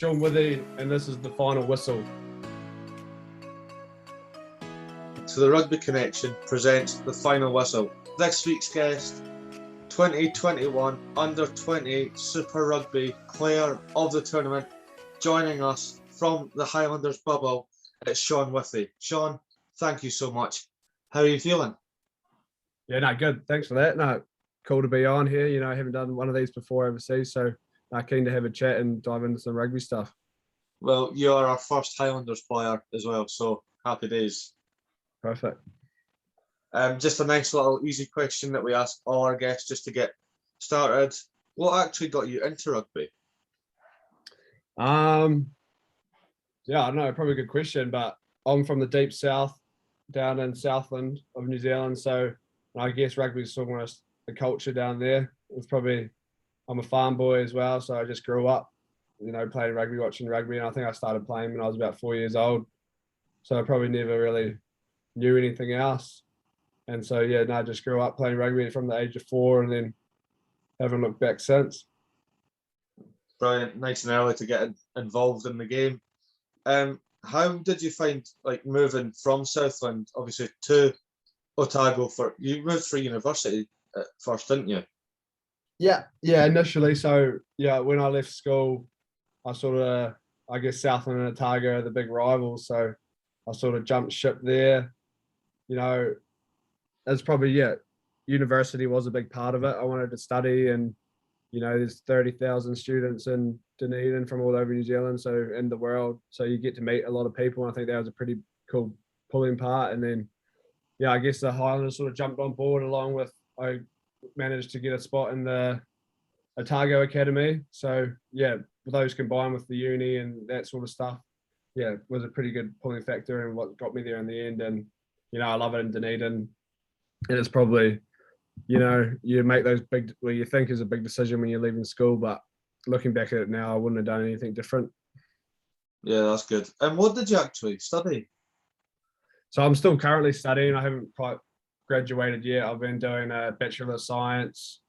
Sean Withy, and this is the final whistle. So the Rugby Connection presents the final whistle. This week's guest, 2021 Under-20 Super Rugby Player of the tournament, joining us from the Highlanders bubble, it's Sean Withy. Sean, thank you so much. How are you feeling? Yeah, no, good. Thanks for that. No, cool to be on here. You know, I haven't done one of these before overseas, so keen to have a chat and dive into some rugby stuff. Well, you are our first Highlanders player as well, so happy days. Perfect. Just a nice little easy question that we ask all our guests just to get started. What actually got you into rugby? Yeah, I don't know, probably a good question, but I'm from the deep south, down in Southland of New Zealand, so I guess rugby is almost the culture down there. It's probably, I'm a farm boy as well, so I just grew up, you know, playing rugby, watching rugby, and I think I started playing when I was about 4 years old, so I probably never really knew anything else. And so, yeah, no, I just grew up playing rugby from the age of 4 and then haven't looked back since. Brilliant, nice and early to get involved in the game. How did you find like moving from Southland, obviously, to Otago? You moved for university at first, didn't you? Yeah, initially. So, yeah, when I left school, I guess Southland and Otago are the big rivals. So I sort of jumped ship there. You know, it's probably, university was a big part of it. I wanted to study, and, you know, there's 30,000 students in Dunedin from all over New Zealand, so in the world. So you get to meet a lot of people. And I think that was a pretty cool pulling part. And then, I guess the Highlanders sort of jumped on board along with, I managed to get a spot in the Otago Academy. So, with those combined with the uni and that sort of stuff, it was a pretty good pulling factor and what got me there in the end. And, I love it in Dunedin. And it's probably, you make those big, what you think is a big decision when you're leaving school, but looking back at it now, I wouldn't have done anything different. Yeah, that's good. And what did you actually study? So I'm still currently studying. I haven't quite graduated yet. I've been doing a Bachelor of Science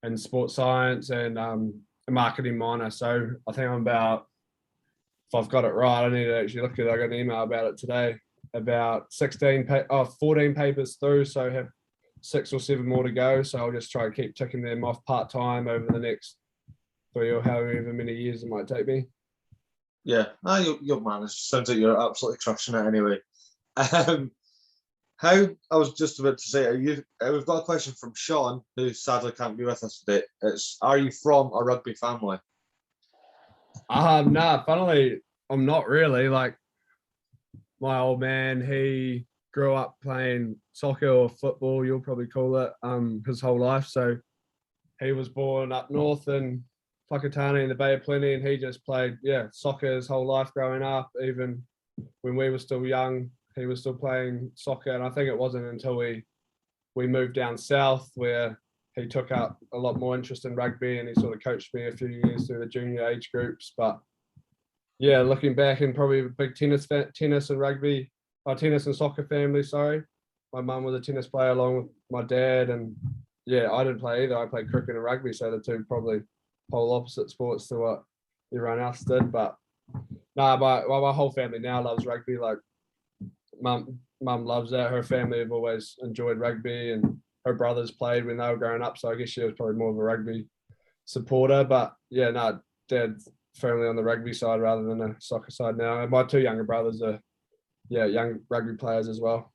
in Sports Science and a marketing minor. So I think I'm about, if I've got it right, I need to actually look at it. I got an email about it today, about 14 papers through. So I have 6 or 7 more to go. So I'll just try to keep ticking them off part-time over the next 3 or however many years it might take me. Yeah, you'll manage. Sounds like you're absolutely crushing it anyway. How, I was just about to say, we've got a question from Sean, who sadly can't be with us today. Are you from a rugby family? Nah, funnily, I'm not really. Like, my old man, he grew up playing soccer or football, you'll probably call it, his whole life. So he was born up north in Whakatane in the Bay of Plenty, and he just played, soccer his whole life growing up. Even when we were still young, he was still playing soccer. And I think it wasn't until we moved down south where he took up a lot more interest in rugby, and he sort of coached me a few years through the junior age groups. But looking back, and probably a big tennis and rugby, tennis and soccer family, sorry. My mum was a tennis player along with my dad, and I didn't play either. I played cricket and rugby, so the two probably whole opposite sports to what everyone else did. But my whole family now loves rugby. Like, mum loves that. Her family have always enjoyed rugby, and her brothers played when they were growing up, so I guess she was probably more of a rugby supporter. But dad's firmly on the rugby side rather than the soccer side now. And my 2 younger brothers are young rugby players as well.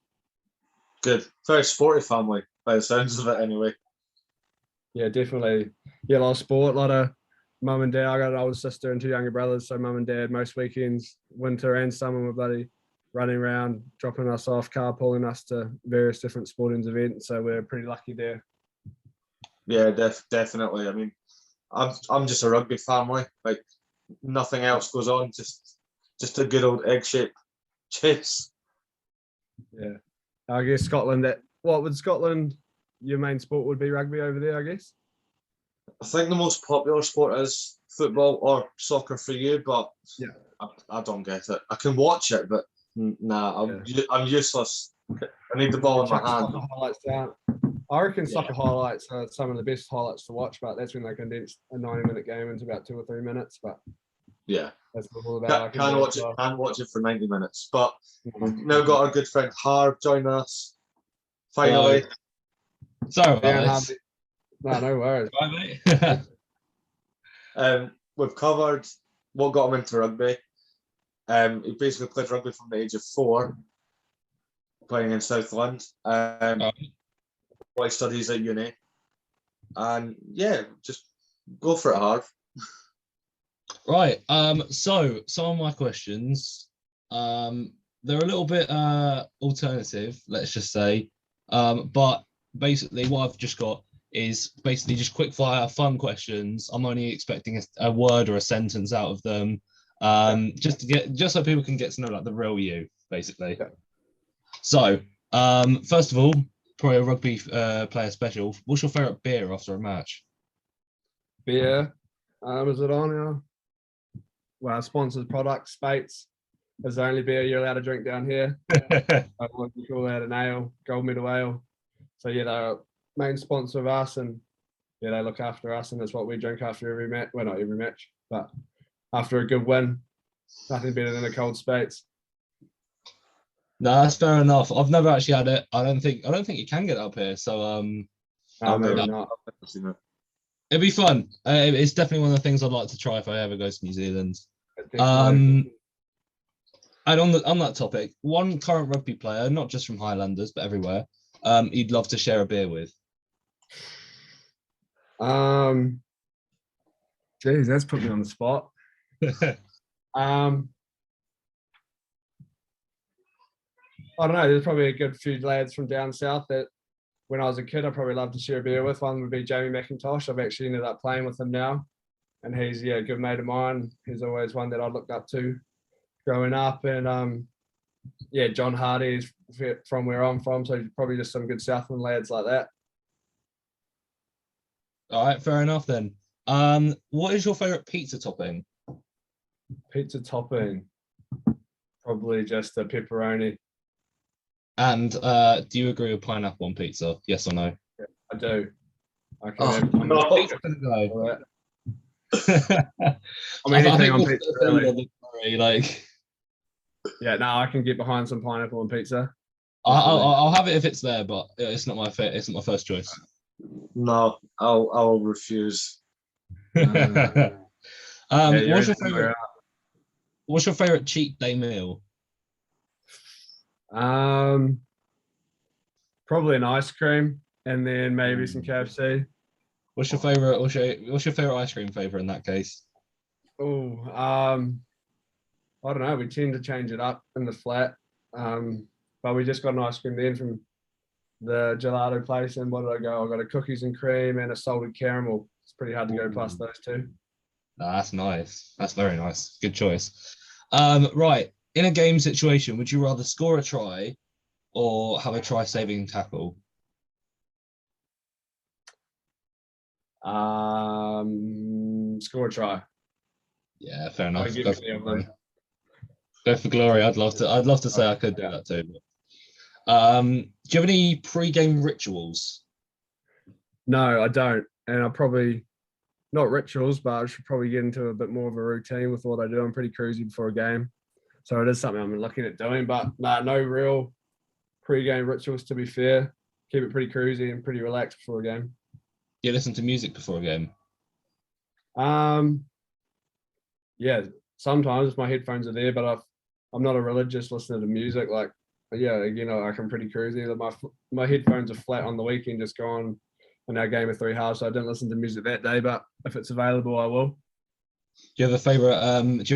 Good. Very sporty family by the sounds of it anyway. Yeah, definitely. A lot of sport, a lot of mum and dad. I got an older sister and 2 younger brothers, so mum and dad most weekends, winter and summer, we're bloody running around, dropping us off, carpooling us to various different sporting events. So we're pretty lucky there. Yeah, definitely. I mean, I'm just a rugby family. Like, nothing else goes on. Just a good old egg-shaped chase. Yeah, I guess Scotland. What would Scotland? Your main sport would be rugby over there, I guess. I think the most popular sport is football or soccer for you, but I don't get it. I can watch it, but nah, I'm useless. I need the ball in my hand. Highlights down. I reckon soccer highlights are some of the best highlights to watch, but that's when they condense a 90-minute game into about 2 or 3 minutes. But yeah, That's what it's all about. I can Can't do watch as it. well. Can't watch it for 90 minutes. But we've Mhm. now got our good friend Harv join us. Finally, Sorry about Dan this. Harvey. No worries. Right, mate. we've covered what got him into rugby. He basically played rugby from the age of 4, playing in Southland. Boy studies at uni, and yeah, just go for it, Harv. Right. So some of my questions, they're a little bit alternative, let's just say. But basically what I've just got is basically just quick fire fun questions. I'm only expecting a word or a sentence out of them. Just so people can get to know like the real you, basically. Yeah. So, first of all, probably a rugby player special. What's your favorite beer after a match? Beer. Is it on now? Well, sponsored product, Spates. Is the only beer you're allowed to drink down here. What we call that an ale, gold medal ale. So yeah, they're a main sponsor of us, and yeah, they look after us, and that's what we drink after every match. Well, not every match, but after a good win, nothing better than a cold Spates. No, that's fair enough. I've never actually had it. I don't think you can get it up here. So Maybe not. it'd be fun. It's definitely one of the things I'd like to try if I ever go to New Zealand. Definitely. And on that topic, one current rugby player, not just from Highlanders but everywhere, you'd love to share a beer with. Geez, that's put me on the spot. I don't know. There's probably a good few lads from down south that, when I was a kid, I probably loved to share a beer with. One would be Jamie McIntosh. I've actually ended up playing with him now, and he's a good mate of mine. He's always one that I looked up to growing up, and John Hardy is from where I'm from, so probably just some good Southland lads like that. All right, fair enough then. What is your favorite pizza topping? Pizza topping, probably just a pepperoni. And do you agree with pineapple on pizza? Yes or no? I do. I can Oh, have no. Pizza for the guy. I mean, anything on that's pizza, the really. of the curry, like, Yeah, no, I can get behind some pineapple on pizza. I'll have it if it's there, but it's not my it's not my first choice. No, I'll refuse. Yeah, What's your favorite cheat day meal? Probably an ice cream, and then maybe some KFC. What's your favorite? What's your favorite ice cream flavor in that case? Oh, I don't know. We tend to change it up in the flat, but we just got an ice cream then from the gelato place. And what did I go? I got a cookies and cream and a salted caramel. It's pretty hard to go past those two. That's nice. That's very nice. Good choice. Right. In a game situation, would you rather score a try or have a try-saving tackle? Score a try. Yeah, fair enough. Go Go for glory. I'd love to say I could do that too. But, do you have any pre-game rituals? No, I don't. And I probably, not rituals, but I should probably get into a bit more of a routine with what I do. I'm pretty cruisy before a game. So it is something I'm looking at doing, but no real pre-game rituals, to be fair. Keep it pretty cruisy and pretty relaxed before a game. Do you listen to music before a game? Yeah, sometimes my headphones are there, but I'm not a religious listener to music. Like, yeah, I'm pretty cruisy. My headphones are flat on the weekend, just gone in our game of 3 halves, so I didn't listen to music that day, but if it's available, I will. Do you have a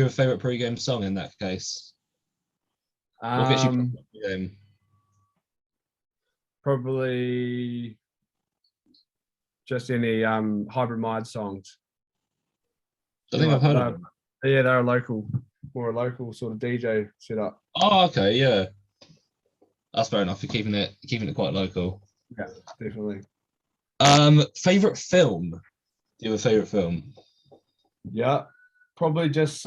favorite pre-game song in that case? What gets you game? Probably just any Hybrid Mind songs. I think I've heard of them. Yeah, they're more a local sort of DJ setup. Oh, okay, yeah. That's fair enough. You're keeping it quite local. Yeah, definitely. Favorite film? Do you have a favorite film? Yeah, probably just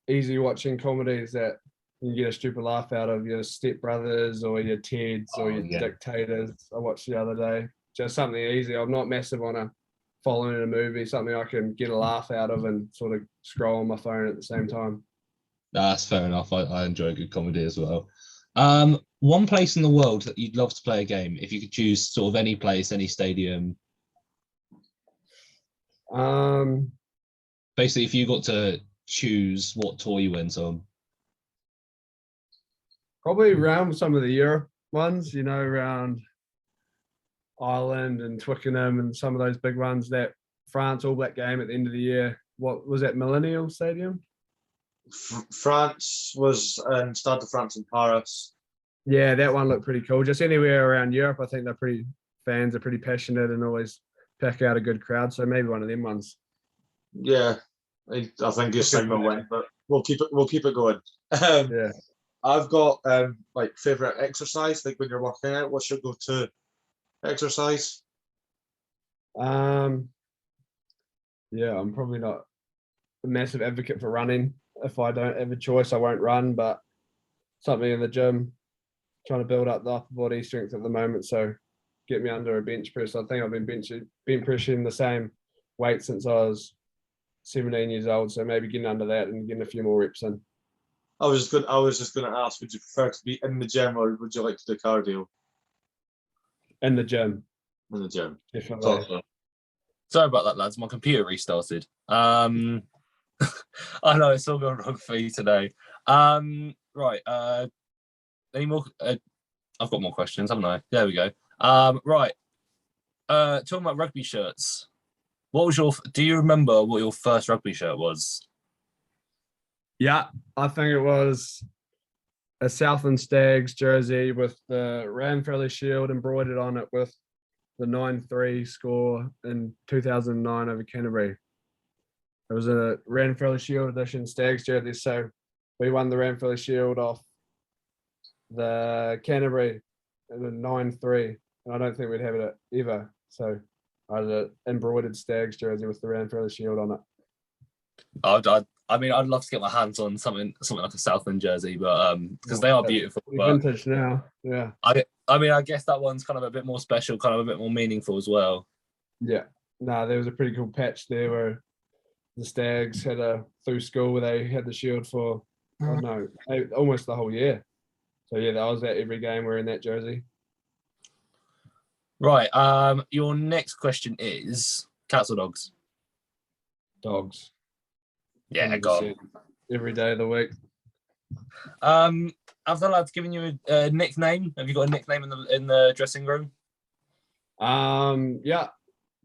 easy watching comedies that you can get a stupid laugh out of. Your Step Brothers or your Teds or your Dictators. I watched the other day. Just something easy. I'm not massive on a following a movie, something I can get a laugh out of and sort of scroll on my phone at the same time. That's fair enough. I enjoy good comedy as well. One place in the world that you'd love to play a game, if you could choose sort of any place, any stadium. Basically, if you got to choose what tour you went on. Probably around some of the Europe ones, you know, around Ireland and Twickenham and some of those big ones. That France All Black game at the end of the year. What was that, Millennial Stadium? France was in Stade de France in Paris. Yeah, that one looked pretty cool. Just anywhere around Europe, I think fans are pretty passionate and always pack out a good crowd. So maybe one of them ones. Yeah, I think his segment went, but we'll keep it going. Yeah, I've got like favorite exercise, like when you're working out. What's your go-to exercise? yeah, I'm probably not a massive advocate for running. If I don't have a choice, I won't run. But something in the gym, trying to build up the upper body strength at the moment. So get me under a bench press. I think I've been bench pressing the same weight since I was 17 years old. So maybe getting under that and getting a few more reps in. I was just gonna ask, would you prefer to be in the gym or would you like to do cardio? In the gym. In the gym. Definitely. Sorry about that, lads. My computer restarted. I know it's all going wrong for you today. Right. Any more? I've got more questions, haven't I? There we go. Right. Talking about rugby shirts. What was do you remember what your first rugby shirt was? Yeah, I think it was a Southland Stags jersey with the Ranfurly Shield embroidered on it with the 9-3 score in 2009 over Canterbury. It was a Ranfurly Shield edition Stags jersey, so we won the Ranfurly Shield off the Canterbury in a 9-3, and I don't think we'd have it ever. So I had an embroidered Stags jersey with the Ranfurly Shield on it. I mean, I'd love to get my hands on something like a Southland jersey, but because they are beautiful. Vintage now, yeah. I mean, I guess that one's kind of a bit more special, kind of a bit more meaningful as well. Yeah. No, there was a pretty cool patch there where the Stags had through school where they had the shield for, I don't know, almost the whole year. So yeah, I was at every game wearing that jersey. Right. Your next question is cats or dogs? Dogs. Yeah, go on. Every day of the week. Have the lads given you a nickname? Have you got a nickname in the dressing room? Yeah.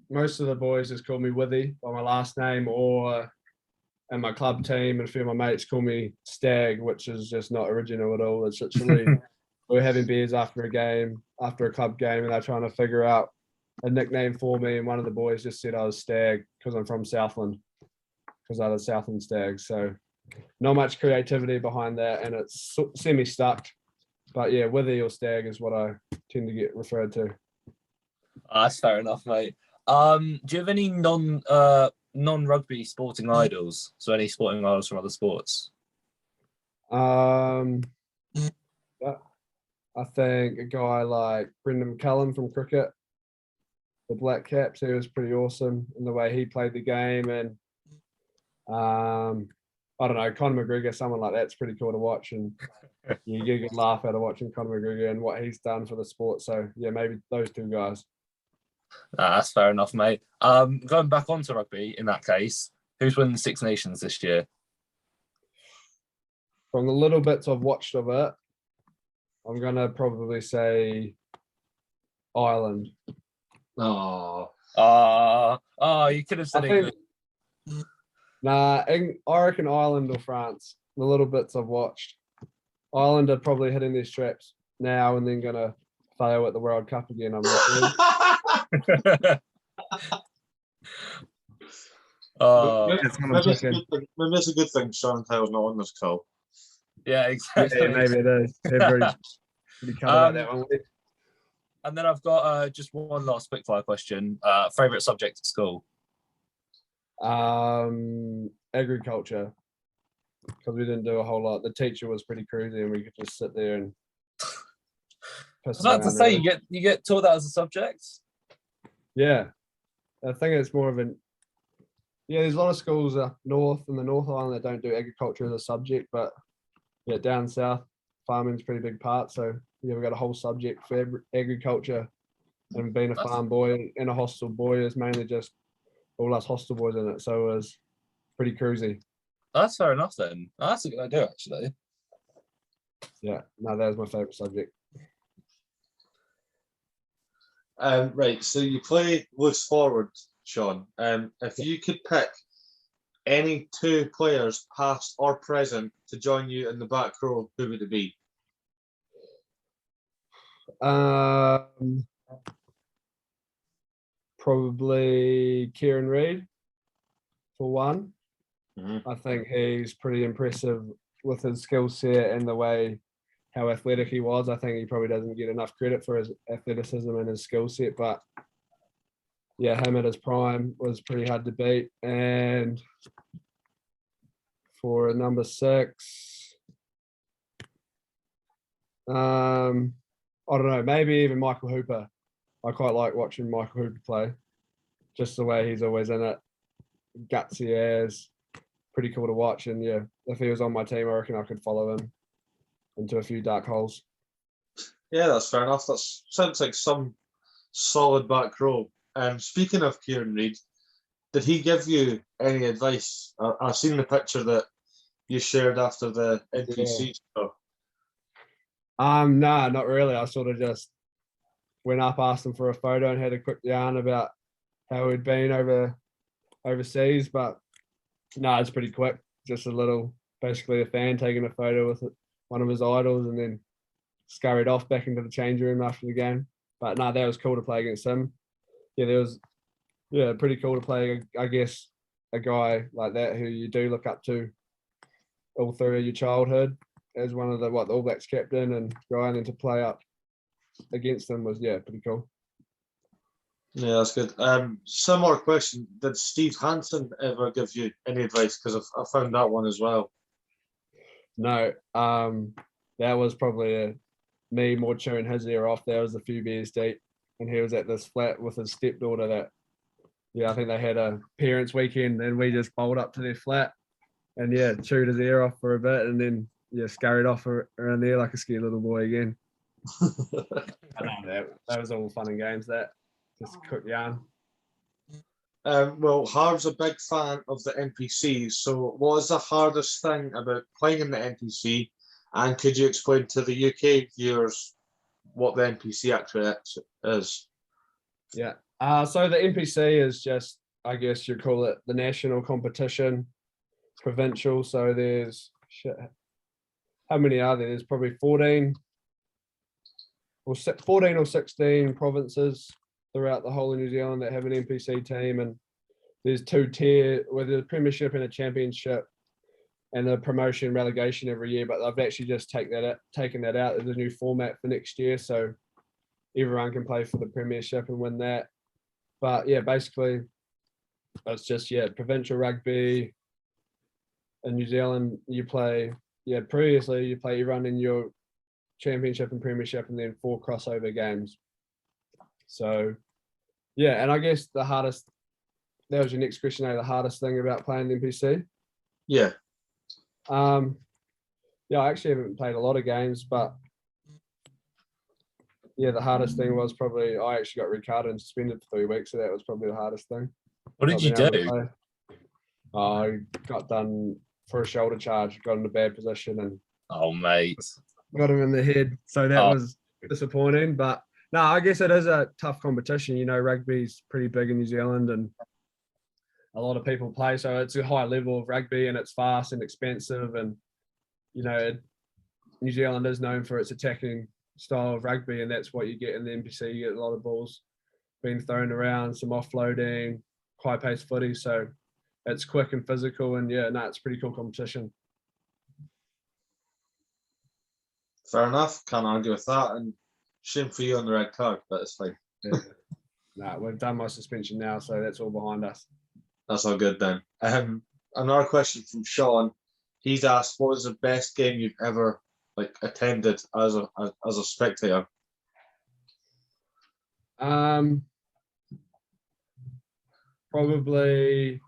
Most of the boys just call me Withy by my last name, and my club team and a few of my mates call me Stag, which is just not original at all. It's literally we're having beers after a club game, and they're trying to figure out a nickname for me. And one of the boys just said I was Stag because I'm from Southland, because I was Southland Stags. So not much creativity behind that, and it's semi-stuck. But yeah, Withy or Stag is what I tend to get referred to. That's fair enough, mate. Do you have any non-rugby sporting idols? So any sporting idols from other sports? I think a guy like Brendan McCullum from cricket, the Black Caps, he was pretty awesome in the way he played the game. And I don't know, Conor McGregor, someone like that's pretty cool to watch, and you get a good laugh out of watching Conor McGregor and what he's done for the sport. So yeah, maybe those two guys. That's fair enough, mate. Going back onto rugby, in that case, who's winning the Six Nations this year? From the little bits I've watched of it, I'm going to probably say Ireland. You could have said England. Nah, I reckon Ireland or France. The little bits I've watched. Ireland are probably hitting their straps now and then going to fail at the World Cup again, I'm not sure. Maybe it's a good thing Sean Taylor's not on this call. Yeah, exactly. Yeah, maybe it is. Pretty cut about that one. And then I've got just one last quickfire question. Favorite subject at school? Agriculture, because we didn't do a whole lot. The teacher was pretty cruisy, and we could just sit there and. I was about to say, you get taught that as a subject. Yeah, I think it's more of an there's a lot of schools up north in the North Island that don't do agriculture as a subject, but yeah, down south, farming's a pretty big part. So yeah, we've got a whole subject for agriculture, and being a farm boy and a hostel boy is mainly just all us hostel boys in it. So it was pretty cruisy. That's fair enough then. That's a good idea, actually. Yeah, no, that was my favourite subject. Right, so you play loose forward, Sean. If you could pick any two players, past or present, to join you in the back row, who would it be? Probably Kieran Reid for one. Mm-hmm. I think he's pretty impressive with his skill set and the way how athletic he was. I think he probably doesn't get enough credit for his athleticism and his skill set, but yeah, him at his prime was pretty hard to beat. And for number 6, I don't know, maybe even Michael Hooper. I quite like watching Michael Hooper play, just the way he's always in it, gutsy as, pretty cool to watch. And yeah, if he was on my team, I reckon I could follow him into a few dark holes. Yeah, that's fair enough. That sounds like some solid back row. Speaking of Kieran Reid, did he give you any advice? I've seen the picture that you shared after the NPC stuff. Nah, not really. I sort of just went up, asked him for a photo, and had a quick yarn about how he'd been overseas. But no, it's pretty quick. Just a little, basically a fan taking a photo with one of his idols, and then scurried off back into the change room after the game. But no, that was cool to play against him. Yeah, pretty cool to play, I guess, a guy like that who you do look up to all through your childhood as one of the All Blacks captain, and going and to play up against them was pretty cool. Yeah, that's good. Similar question: did Steve Hansen ever give you any advice? Because I found that one as well. No, that was probably me more chewing his ear off. There was a few beers deep, and he was at this flat with his stepdaughter that, I think they had a parents' weekend, and we just bowled up to their flat and chewed his ear off for a bit, and then scurried off around there like a scared little boy again. That was all fun and games. That just a quick yarn. Well, Harv's a big fan of the NPCs. So, what is the hardest thing about playing in the NPC? And could you explain to the UK viewers what the NPC actually is? Yeah. So the NPC is just, I guess you call it the national competition, provincial. So there's how many are there? There's probably 14 or 16 provinces throughout the whole of New Zealand that have an NPC team, and there's 2 tier with a premiership and a championship, and a promotion relegation every year. But I've actually just taken that out as a new format for next year, so everyone can play for the premiership and win that. But basically it's just provincial rugby in New Zealand. You play previously you play everyone in your championship and premiership, and then 4 crossover games. So and I guess the hardest, that was your next question, the hardest thing about playing the NPC? I actually haven't played a lot of games, but the hardest thing was probably I actually got red carded and suspended for 3 weeks, so that was probably the hardest thing. What did you do? I got done for a shoulder charge, got in a bad position and mate, got him in the head, so that was disappointing. But no, I guess it is a tough competition. Rugby's pretty big in New Zealand, and a lot of people play, so it's a high level of rugby, and it's fast and expensive, and New Zealand is known for its attacking style of rugby, and that's what you get in the NPC. You get a lot of balls being thrown around, some offloading, high-paced footy, so it's quick and physical, and it's a pretty cool competition. Fair enough, can't argue with that, and shame for you on the red card, but it's fine. We've done my suspension now, so that's all behind us. That's all good then. Another question from Sean. He's asked, what was the best game you've ever attended as a spectator? probably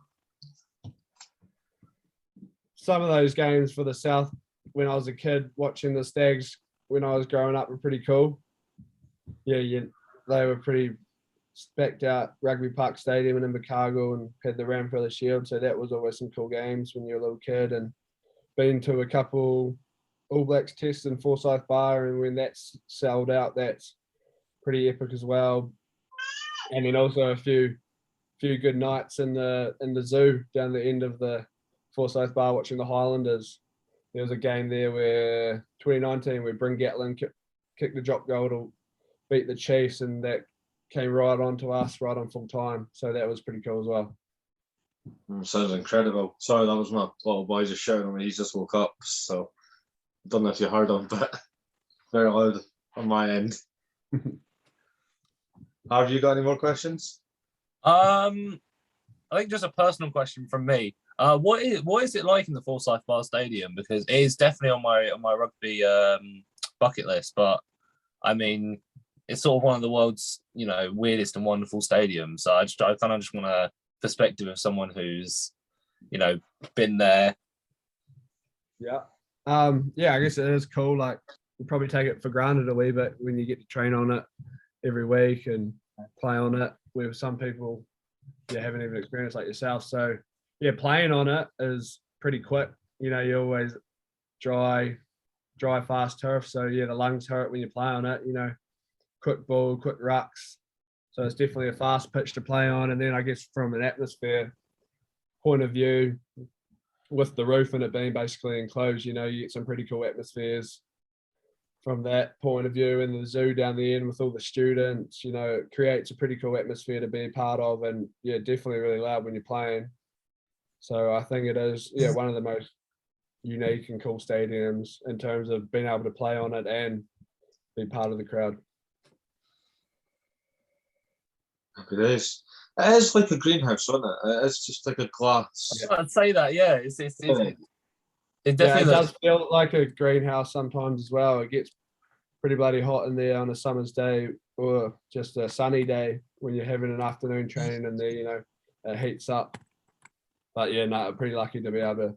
some of those games for the South when I was a kid, watching the Stags when I was growing up were pretty cool. Yeah, they were pretty specced out. Rugby Park Stadium in Otago and had the Ram for the Shield, so that was always some cool games when you're a little kid. And been to a couple All Blacks tests in Forsyth Bar, and when that's sold out, that's pretty epic as well. And then also a few good nights in the zoo down the end of the Forsyth Bar watching the Highlanders. There was a game there where 2019 where Bryn Gatlin kicked the drop goal to beat the Chiefs, and that came right on to us right on full time. So that was pretty cool as well. Sounds incredible. Sorry, that was my little boy just shouting at me. He's just woke up, so I don't know if you heard him, but very loud on my end. Have you got any more questions? I think just a personal question from me. What is it like in the Forsyth Bar Stadium? Because it is definitely on my rugby bucket list, but I mean, it's sort of one of the world's weirdest and wonderful stadiums. So I kind of just want a perspective of someone who's been there. Yeah, I guess it is cool. Like, you probably take it for granted a wee bit when you get to train on it every week and play on it, where some people haven't even experienced like yourself. So yeah, playing on it is pretty quick. You always dry fast turf, so yeah, the lungs hurt when you play on it. Quick ball, quick rucks, so it's definitely a fast pitch to play on. And then I guess from an atmosphere point of view, with the roof and it being basically enclosed, you get some pretty cool atmospheres from that point of view. In the zoo down the end with all the students, it creates a pretty cool atmosphere to be a part of. And yeah, definitely really loud when you're playing. So I think it is one of the most unique and cool stadiums in terms of being able to play on it and be part of the crowd. It is. It is like a greenhouse, isn't it? It's just like a glass. I'd say that, yeah. It definitely it does feel like a greenhouse sometimes as well. It gets pretty bloody hot in there on a summer's day or just a sunny day when you're having an afternoon training in there, it heats up. But yeah, no, I'm pretty lucky to be able to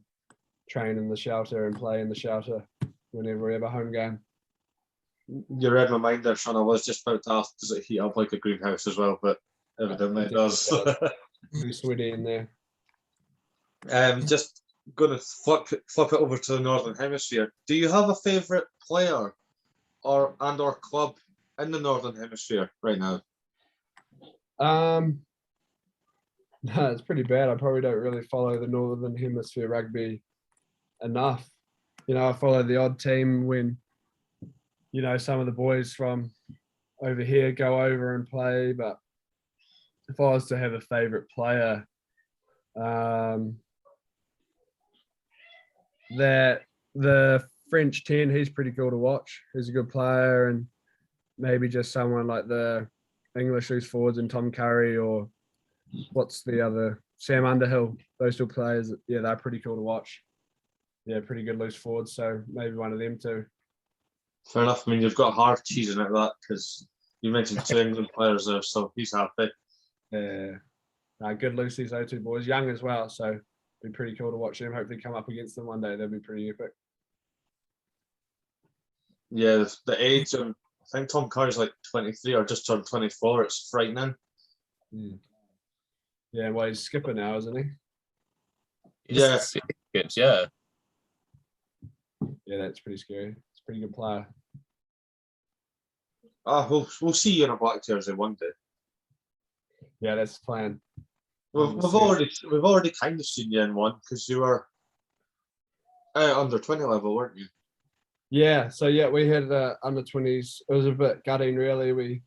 train in the shelter and play in the shelter whenever we have a home game. You read my mind there, Sean. I was just about to ask, does it heat up like a greenhouse as well? But evidently it does. Pretty sweaty in there. Just going to flip it over to the Northern Hemisphere. Do you have a favourite player or club in the Northern Hemisphere right now? No, it's pretty bad. I probably don't really follow the Northern Hemisphere rugby enough. I follow the odd team when, some of the boys from over here go over and play. But if I was to have a favourite player, that the French 10, he's pretty cool to watch. He's a good player, and maybe just someone like the English loose forwards and Tom Curry, or what's the other, Sam Underhill. Those two players, yeah, they're pretty cool to watch. Yeah, pretty good loose forwards, so maybe one of them too. Fair enough. I mean, you've got hard cheesing at that because you mentioned two England players there, so he's happy. Yeah, good loosies, those two boys, young as well, so it'd be pretty cool to watch them. Hopefully come up against them one day. That'd be pretty epic. Yeah, the age, I think Tom Curry's like 23 or just turned 24. It's frightening. Yeah, well, he's skipper now, isn't he? Yeah. Yeah. Yeah, that's pretty scary. It's a pretty good player. We'll see you in a black jersey one day. Yeah, that's the plan. We've already kind of seen you in one because you were under 20 level, weren't you? Yeah, so yeah, we had under 20s. It was a bit gutting, really.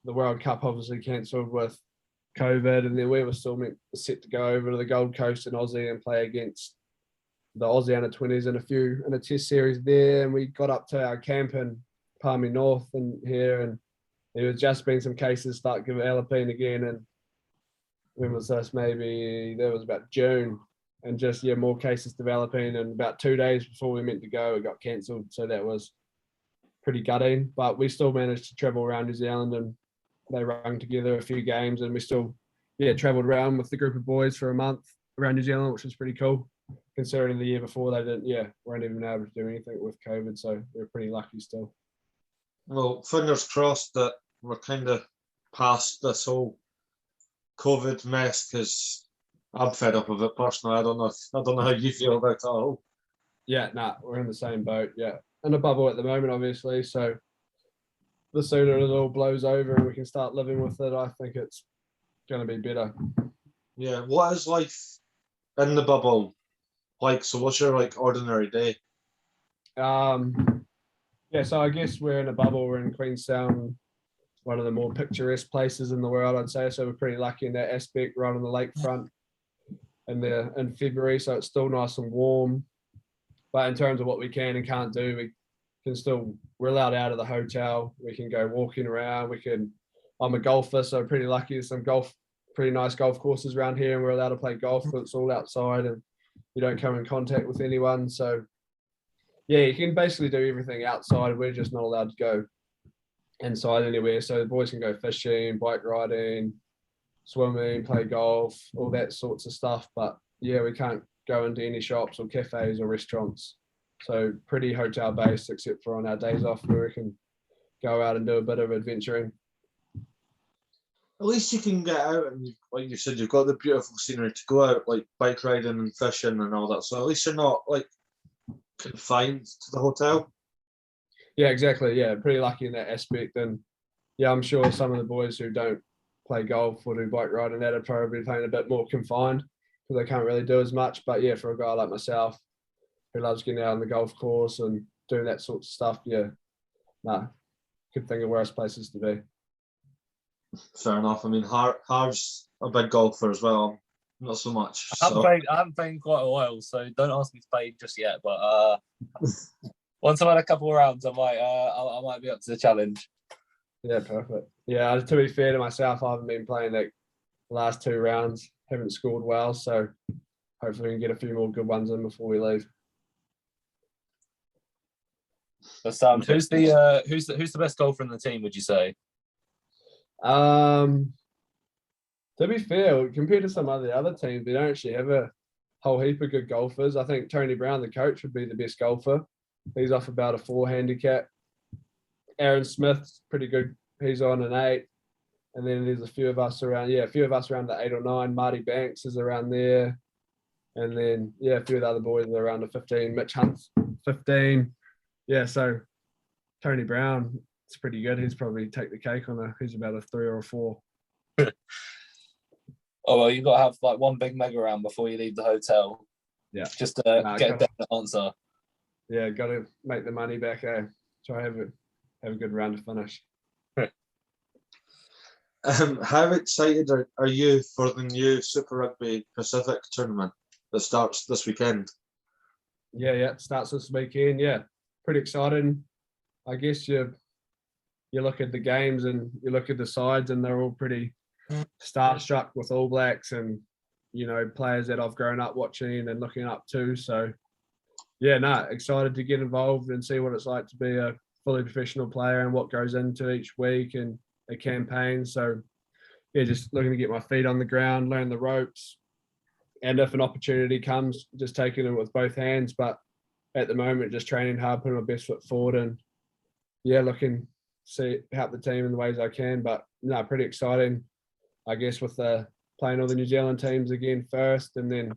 The World Cup obviously cancelled with COVID, and then we were still set to go over to the Gold Coast and Aussie and play against the Aussie under 20s in a test series there. And we got up to our camp in Palmy North and here, and there was just been some cases start developing again. And when was this? Maybe that was about June, and just more cases developing. And about 2 days before we meant to go, it got cancelled. So that was pretty gutting, but we still managed to travel around New Zealand, and they rung together a few games, and we still yeah, travelled around with the group of boys for a month around New Zealand, which was pretty cool. Considering the year before they weren't even able to do anything with COVID, so we're pretty lucky still. Well, fingers crossed that we're kind of past this whole COVID mess, because I'm fed up of it personally. I don't know how you feel about it all. Yeah, we're in the same boat. Yeah, in a bubble at the moment, obviously. So the sooner it all blows over and we can start living with it, I think it's going to be better. Yeah, what is life in the bubble like? So what's your like ordinary day? Yeah, so I guess we're in a bubble. We're in Queenstown, one of the more picturesque places in the world, I'd say. So we're pretty lucky in that aspect, right on the lakefront in February. So it's still nice and warm. But in terms of what we can and can't do, we're allowed out of the hotel. We can go walking around. I'm a golfer, so pretty lucky. There's some pretty nice golf courses around here, and we're allowed to play golf, but it's all outside and you don't come in contact with anyone. So yeah, you can basically do everything outside. We're just not allowed to go inside anywhere. So the boys can go fishing, bike riding, swimming, play golf, all that sorts of stuff. But yeah, we can't go into any shops or cafes or restaurants. So pretty hotel based, except for on our days off where we can go out and do a bit of adventuring. At least you can get out, and like you said, you've got the beautiful scenery to go out, like bike riding and fishing and all that. So at least you're not like confined to the hotel. Yeah, exactly. Yeah, pretty lucky in that aspect. And yeah, I'm sure some of the boys who don't play golf or do bike riding that are probably playing a bit more confined because they can't really do as much. But yeah, for a guy like myself who loves getting out on the golf course and doing that sort of stuff, yeah, could think of worse places to be. Fair enough. I mean, Harv's a big golfer as well. Not so much. I haven't played in quite a while, so don't ask me to play just yet. But once I've had a couple of rounds, I might be up to the challenge. Yeah, perfect. Yeah, to be fair to myself, I haven't been playing like the last 2 rounds. Haven't scored well, so hopefully we can get a few more good ones in before we leave. But who's the best golfer in the team? Would you say? To be fair, compared to some of the other teams, we don't actually have a whole heap of good golfers. I think Tony Brown, the coach, would be the best golfer. He's off about a 4 handicap. Aaron Smith's pretty good. He's on an 8. And then there's a few of us around the 8 or 9. Marty Banks is around there. And then, yeah, a few of the other boys are around the 15. Mitch Hunt's 15. Yeah, so Tony Brown, it's pretty good. He's probably take the cake on he's about a 3 or a 4. Oh, well, you've got to have like one big mega round before you leave the hotel. Yeah. Just to get a definite answer. Yeah, got to make the money back, eh? Try have a good round to finish. How excited are you for the new Super Rugby Pacific tournament that starts this weekend? Yeah, it starts this weekend. Yeah, pretty exciting. I guess you look at the games and you look at the sides and they're all pretty starstruck with All Blacks and, you know, players that I've grown up watching and looking up to. So, yeah, excited to get involved and see what it's like to be a fully professional player and what goes into each week and a campaign. So, yeah, just looking to get my feet on the ground, learn the ropes. And if an opportunity comes, just taking it with both hands. But at the moment, just training hard, putting my best foot forward and, yeah, looking to help the team in the ways I can. But, pretty exciting. I guess with playing all the New Zealand teams again first, and then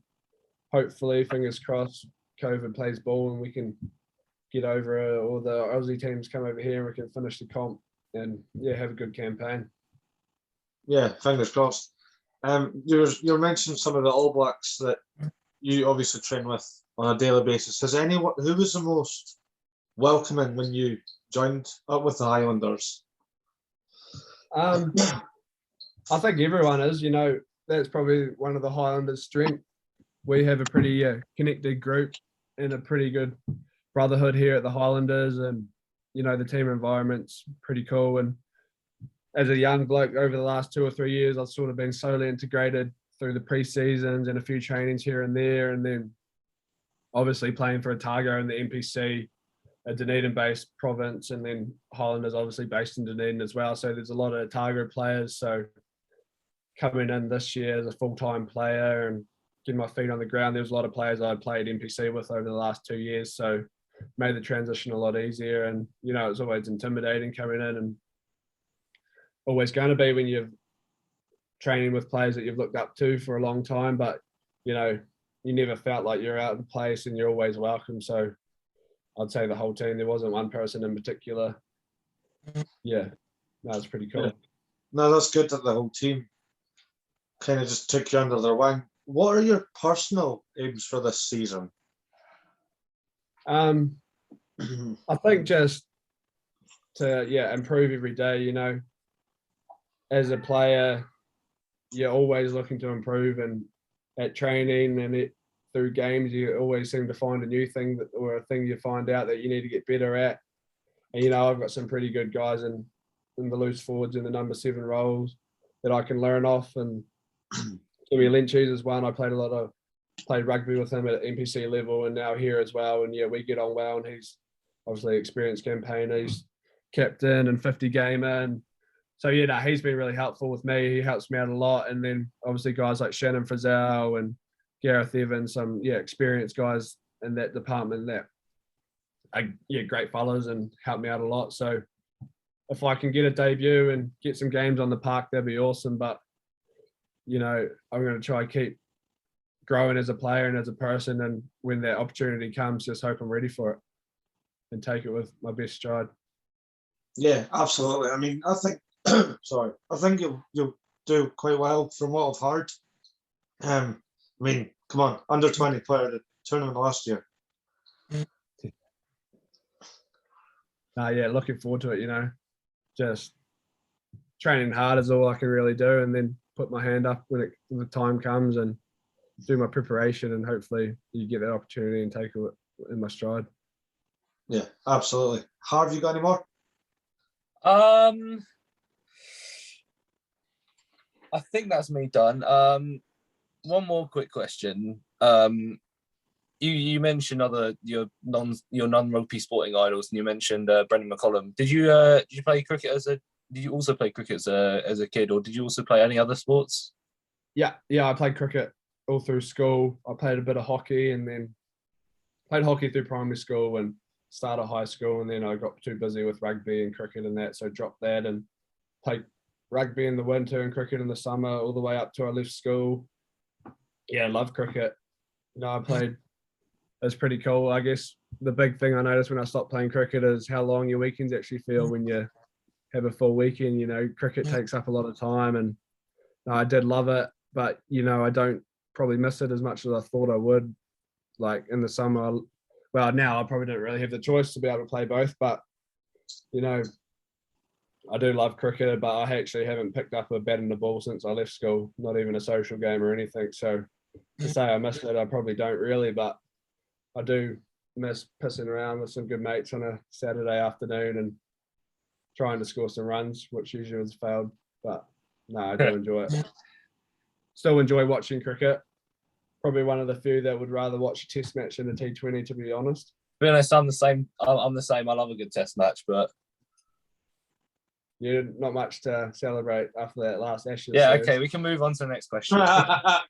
hopefully, fingers crossed, COVID plays ball and we can get over it, or the Aussie teams come over here and we can finish the comp and, yeah, have a good campaign. Yeah, fingers crossed. You're mentioning some of the All Blacks that you obviously train with on a daily basis. Who was the most welcoming when you joined up with the Highlanders? I think everyone is, that's probably one of the Highlanders' strengths. We have a pretty connected group and a pretty good brotherhood here at the Highlanders, and, the team environment's pretty cool. And as a young bloke over the last 2 or 3 years, I've sort of been slowly integrated through the pre-seasons and a few trainings here and there. And then obviously playing for Otago in the NPC, a Dunedin-based province, and then Highlanders obviously based in Dunedin as well. So there's a lot of Otago players. So coming in this year as a full-time player and getting my feet on the ground. There was a lot of players I'd played NPC with over the last 2 years, so made the transition a lot easier. And you know, it's always intimidating coming in, and always going to be when you're training with players that you've looked up to for a long time, but you know, you never felt like you're out of place and you're always welcome. So I'd say the whole team, there wasn't one person in particular. Yeah, no, it's pretty cool. Yeah. No, that's good that the whole team kind of just took you under their wing. What are your personal aims for this season? I think just to improve every day. You know, as a player, you're always looking to improve, and at training and through games, you always seem to find a new thing or a thing you find out that you need to get better at. And you know, I've got some pretty good guys in the loose forwards in the number 7 roles that I can learn off. And Jimmy Lynch's is one. I played rugby with him at NPC level and now here as well. And yeah, we get on well, and he's obviously experienced campaigner. He's captain and 50 gamer. And so yeah, no, he's been really helpful with me. He helps me out a lot. And then obviously guys like Shannon Frizzell and Gareth Evans, some experienced guys in that department that are great fellas and help me out a lot. So if I can get a debut and get some games on the park, that'd be awesome. But you know, I'm going to try and keep growing as a player and as a person, and when that opportunity comes, just hope I'm ready for it and take it with my best stride. Yeah, absolutely. I mean, I think I think you'll do quite well from what I've heard. I mean, come on, under 20 player at the tournament last year. Yeah, looking forward to it. You know, just training hard is all I can really do, and then put my hand up when the time comes and do my preparation, and hopefully you get that opportunity and take it in my stride. Yeah, absolutely. Harv, you got any more? I think that's me done. One more quick question. You mentioned your non-rugby sporting idols, and you mentioned Brendan McCollum. Did you play cricket Did you also play cricket as a kid, or did you also play any other sports? Yeah, I played cricket all through school. I played a bit of hockey, and then played hockey through primary school and started high school, and then I got too busy with rugby and cricket and that, so dropped that and played rugby in the winter and cricket in the summer all the way up to I left school. Yeah, I love cricket. You know, I played. It was pretty cool. I guess the big thing I noticed when I stopped playing cricket is how long your weekends actually feel when you have a full weekend. You know, cricket takes up a lot of time, and I did love it, but you know, I don't probably miss it as much as I thought I would. Like in the summer, well, now I probably don't really have the choice to be able to play both, but you know, I do love cricket, but I actually haven't picked up a bat and a ball since I left school, not even a social game or anything. So to say I missed it, I probably don't really, but I do miss pissing around with some good mates on a Saturday afternoon and trying to score some runs, which usually has failed. But no, I do enjoy it. Still enjoy watching cricket. Probably one of the few that would rather watch a test match than a T20, to be honest. To be honest, I'm the same. I'm the same. I love a good test match, but yeah, not much to celebrate after that last Ashes. Yeah, series. okay, we can move on to the next question. I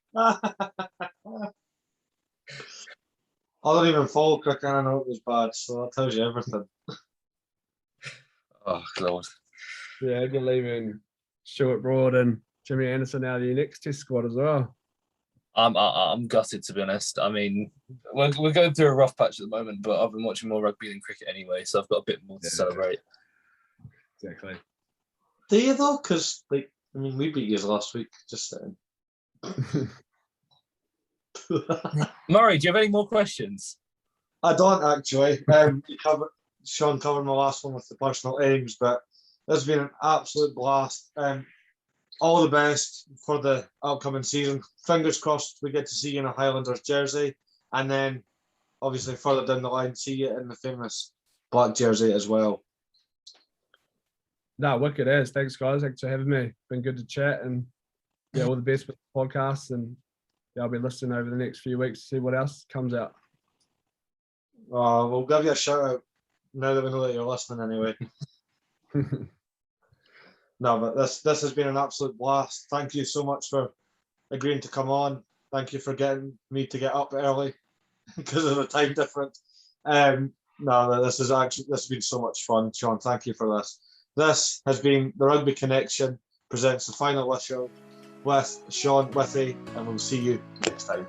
don't even follow cricket and I know it was bad, so that tells you everything. Oh, God. Yeah, you're leaving Stuart Broad and Jimmy Anderson out of your next test squad as well. I'm gutted, to be honest. I mean, we're going through a rough patch at the moment, but I've been watching more rugby than cricket anyway, so I've got a bit more to celebrate. Exactly. Do you though? Because we beat you last week. Just saying. Murray, do you have any more questions? I don't actually. Sean covered my last one with the personal aims, but it's been an absolute blast. All the best for the upcoming season. Fingers crossed we get to see you in a Highlanders jersey, and then obviously further down the line, see you in the famous black jersey as well. No, wicked as. Thanks, guys. Thanks for having me. Been good to chat, and yeah, all the best with the podcast. And yeah, I'll be listening over the next few weeks to see what else comes out. We'll give you a shout out now that we know that you're listening anyway. No, but this has been an absolute blast. Thank you so much for agreeing to come on. Thank you for getting me to get up early because of the time difference. No, this has been so much fun, Sean. Thank you for this. This has been the Rugby Connection presents the final whistle with Sean Withy, and we'll see you next time.